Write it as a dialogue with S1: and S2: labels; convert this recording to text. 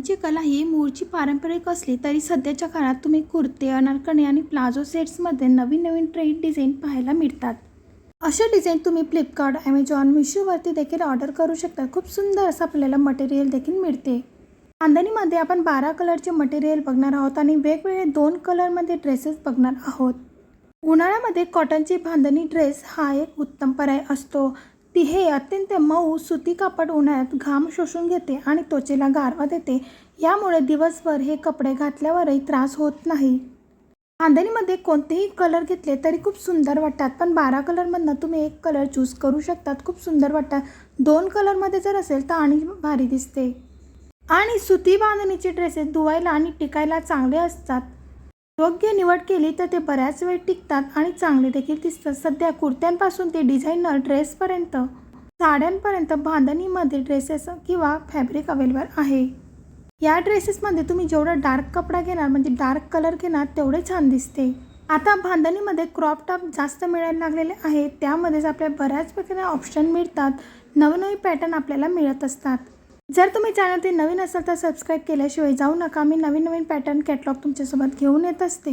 S1: बांधणीची कला ही मूळची पारंपरिक असली तरी सध्याच्या काळात तुम्ही कुर्ते, अनारकली आणि प्लाझो सेट्समध्ये नवीन नवीन ट्रेंड डिझाईन पाहायला मिळतात। अशा डिझाईन तुम्ही फ्लिपकार्ट, ॲमेझॉन, मिशोवरती देखील ऑर्डर करू शकता। खूप सुंदर असं आपल्याला मटेरियल देखील मिळते। बांधणीमध्ये आपण 12 कलरचे मटेरियल बघणार आहोत आणि वेगवेगळे 2 कलरमध्ये ड्रेसेस बघणार आहोत। उन्हाळ्यामध्ये कॉटनची बांधणी ड्रेस हा एक उत्तम पर्याय असतो। हे अत्यंत मऊ सुती कापड उन्हाळ्यात घाम शोषून घेते आणि त्वचेला गारवा देते। यामुळे दिवसभर हे कपडे घातल्यावरही त्रास होत नाही। बांधणीमध्ये कोणतेही कलर घेतले तरी खूप सुंदर वाटतात, पण 12 कलरमधनं तुम्ही एक कलर चूज करू शकतात। खूप सुंदर वाटतात। 2 कलरमध्ये जर असेल तर आणि भारी दिसते। आणि सुती बांधणीचे ड्रेसेस धुवायला आणि टिकायला चांगले असतात। योग्य निवड केली तर ते बऱ्याच वेळ टिकतात आणि चांगले देखील दिसतात। सध्या कुर्त्यांपासून ते डिझायनर ड्रेसपर्यंत साड्यांपर्यंत बांधणीमध्ये ड्रेसेस किंवा फॅब्रिक अवेलेबल आहे। या ड्रेसेसमध्ये तुम्ही जेवढा डार्क कपडा घेणार म्हणजे डार्क कलर घेणार तेवढे छान दिसते। आता बांधणीमध्ये क्रॉप टॉप जास्त मिळायला लागलेले आहेत, त्यामध्येच आपल्याला बऱ्याच प्रकारे ऑप्शन मिळतात। नवनवीन पॅटर्न आपल्याला मिळत असतात। जर तुम्ही चॅनल ते नवीन असाल तर सबस्क्राईब केल्याशिवाय जाऊ नका। मी नवीन पॅटर्न कॅटलॉग तुमच्यासोबत घेऊन येत असते।